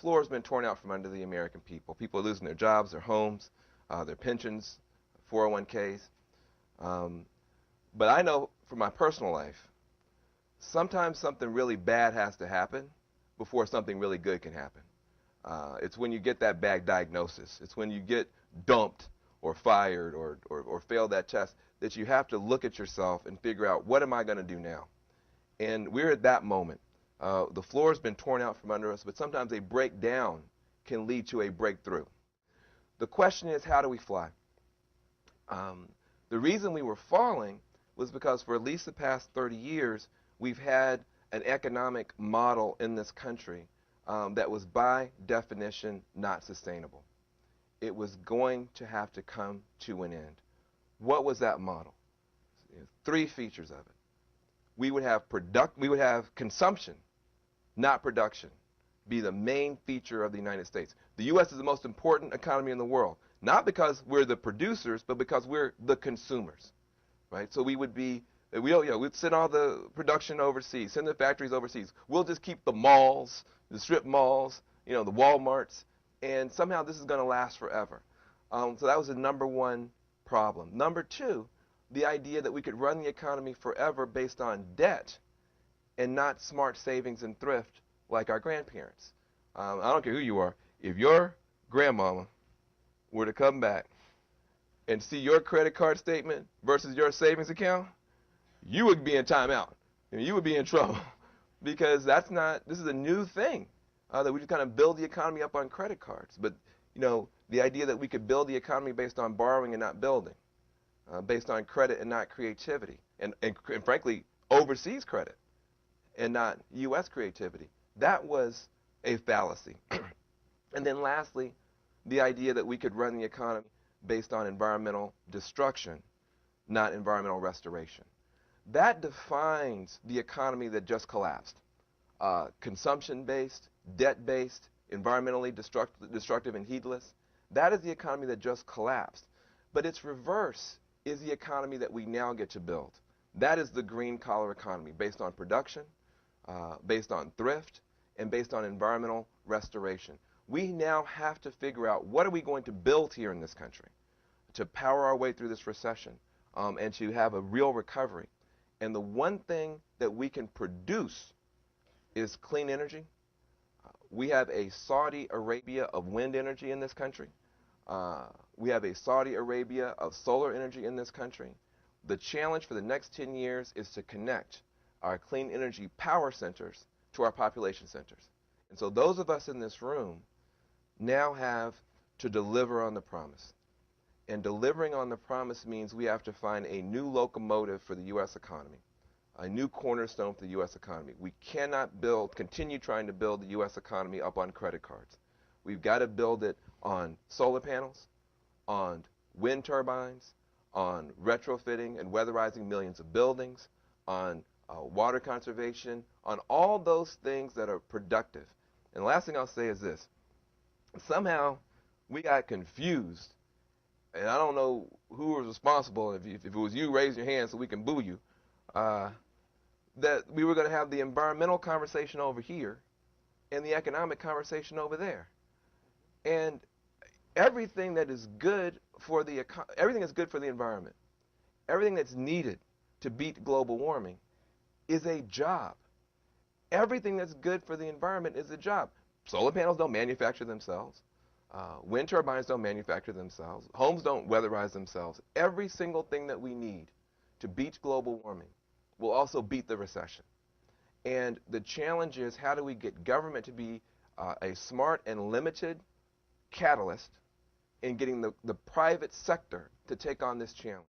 floor has been torn out from under the American people. People are losing their jobs, their homes, their pensions, 401ks. But I know from my personal life, sometimes something really bad has to happen before something really good can happen. It's when you get that bad diagnosis. It's when you get dumped or fired or fail that test that you have to look at yourself and figure out, what am I going to do now? And we're at that moment. The floor has been torn out from under us, but sometimes a breakdown can lead to a breakthrough. The question is, how do we fly? The reason we were falling was because for at least the past 30 years, we've had an economic model in this country that was by definition not sustainable. It was going to have to come to an end. What was that model? Three features of it. We would have consumption, not production, be the main feature of the United States. The U.S. is the most important economy in the world, not because we're the producers, but because we're the consumers, right? So we would be, we'd send all the production overseas, send the factories overseas. We'll just keep the malls, the strip malls, the Walmarts, and somehow this is going to last forever. So that was the number one problem. Number two, the idea that we could run the economy forever based on debt and not smart savings and thrift like our grandparents. I don't care who you are. If your grandmama were to come back and see your credit card statement versus your savings account, you would be in timeout. You would be in trouble because this is a new thing that we just kind of build the economy up on credit cards. But, the idea that we could build the economy based on borrowing and not building, based on credit and not creativity, and frankly, overseas credit and not U.S. creativity, that was a fallacy. And then lastly, the idea that we could run the economy based on environmental destruction, not environmental restoration. That defines the economy that just collapsed. Consumption-based, debt-based, environmentally destructive and heedless. That is the economy that just collapsed. But its reverse is the economy that we now get to build. That is the green-collar economy, based on production, based on thrift, and based on environmental restoration. We now have to figure out, what are we going to build here in this country to power our way through this recession and to have a real recovery. And the one thing that we can produce is clean energy. We have a Saudi Arabia of wind energy in this country. We have a Saudi Arabia of solar energy in this country. The challenge for the next 10 years is to connect our clean energy power centers to our population centers. And so those of us in this room now have to deliver on the promise. And delivering on the promise means we have to find a new locomotive for the U.S. economy, a new cornerstone for the U.S. economy. We cannot continue trying to build the U.S. economy up on credit cards. We've got to build it on solar panels, on wind turbines, on retrofitting and weatherizing millions of buildings, on water conservation, on all those things that are productive. And the last thing I'll say is this. Somehow we got confused, and I don't know who was responsible. If it was you, raise your hand so we can boo you. That we were going to have the environmental conversation over here and the economic conversation over there. And everything that is good for everything that's good for the environment, everything that's needed to beat global warming is a job. Everything that's good for the environment is a job. Solar panels don't manufacture themselves. Wind turbines don't manufacture themselves. Homes don't weatherize themselves. Every single thing that we need to beat global warming will also beat the recession. And the challenge is, how do we get government to be a smart and limited catalyst in getting the private sector to take on this challenge?